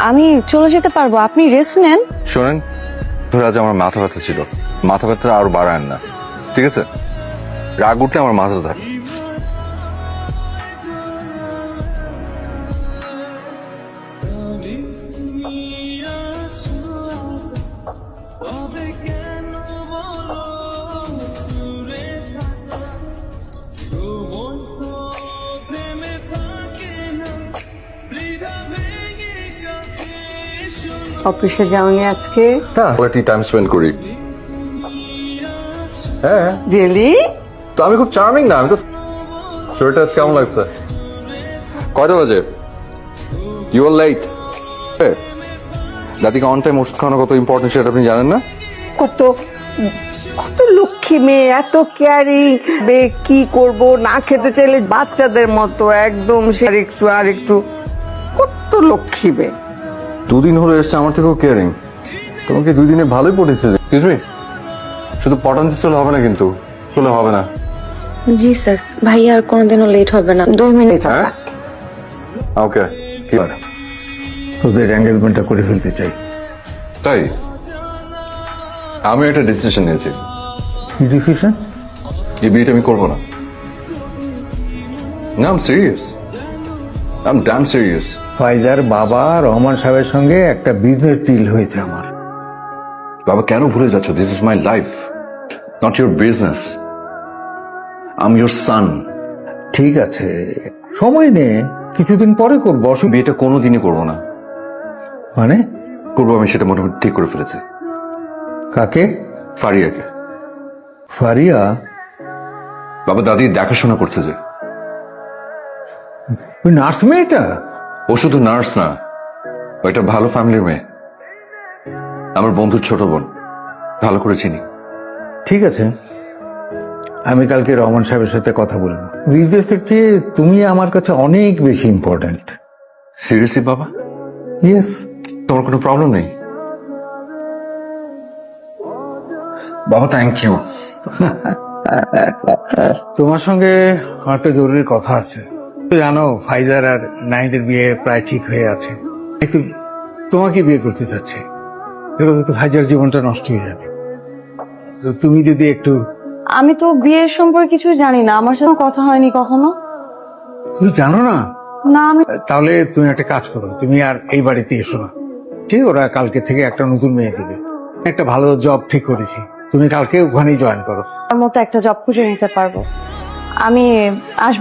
আমি চলে যেতে পারবো, আপনি রেস্ট নেন। শোনেন, আজ আমার মাথা ব্যথা ছিল, মাথা ব্যথা আরো বাড়ায় না, ঠিক আছে? রাগ উঠলে আমার মাথা ধরে। অফিসে যাওনি আজকে? একটি টাইম স্পেন্ড করি। হ্যাঁ, রিয়েলি? তো আমি খুব চার্মিং না? আমি তো শরীরটা আজকে কেমন লাগছে? কয়টা বাজে? You are late. জাতিকে অন টাইম ওষুধ খাওয়ানো কত ইম্পর্টেন্ট সেটা আপনি জানেন না? কত কত লক্ষ্মী মেয়ে, এত কেয়ারিং। কি করব, না খেতে চাইলে বাচ্চাদের মতো একদম সে আর একটু কত লক্ষ্মী মেয়ে। দুদিন হলো এসছে, আমার থেকেও কেয়ারিং। তোমাকে 2 দিনে ভালোই পড়েছে। কিছুই শুধু পটান্তি চলে হবে না, কিন্তু চলে হবে না। জি স্যার, ভাই আর কোনোদিনও লেট হবে না। 2 মিনিট। হ্যাঁ, ওকে। তোদের এঙ্গেজমেন্টটা করে ফেলতে চাই। তাই আমি একটা ডিসিশন নিয়েছি, কি ডিসিশন? এই বিয়েটা আমি করবো না। না, I am serious, I am damn serious. Pfizer বাবা রহমান সাহেবের সঙ্গে একটা বিজনেস ডিল হয়েছে আমার। বাবা, কেন ভুলে যাচ্ছ? This is my life, not your business. I am your সান। ঠিক আছে, সময় নে, কিছুদিন পরে করবো। বিয়েটা কোনোদিনই করবো না। মানে? করবো আমি, সেটা মোটামুটি ঠিক করে ফেলেছি। কাকে? ফারিয়াকে। ফারিয়া? বাবা, দাদি দেখাশোনা করছে যে। ওই নার্স মেয়েটা? ও শুধু নার্স না, ও একটা ভালো ফ্যামিলির মেয়ে, আমার বন্ধুর ছোট বোন, ভালো করে চিনি। ঠিক আছে, আমি কালকে রহমান সাহেবের সাথে কথা বলবো। বিজনেসের চেয়ে তুমি আমার কাছে অনেক বেশি ইম্পর্ট্যান্ট। সিরিয়াসলি বাবা? ইয়েস। তোমার কোনো প্রবলেম নেই? বাবা, থ্যাংক ইউ। তোমার সঙ্গে আমার একটা জরুরি কথা আছে। তুমি জানো ফাইজার আর নাইদের বিয়ে প্রায় ঠিক হয়ে আছে। একটু তোমাকে বিয়ে করতে চাচ্ছে। এরকম তো ফাইজার জীবনটা নষ্ট হয়ে যাবে। তো তুমি যদি একটু। আমি তো বিয়ের সম্পর্কে কিছু জানি না, আমার সাথে কথা হয়নি কখনো। তুমি জানো না? না, আমি তাহলে তুমি একটা কাজ করো, তুমি আর এই বাড়িতে এসো না। ঠিক, ওরা কালকে থেকে একটা নতুন মেয়ে দিবে, একটা ভালো জব ঠিক করেছি, তুমি কালকে ওখানেই জয়েন করো। আমার মতো একটা জব খুঁজে নিতে পারবো। আমি আসবো।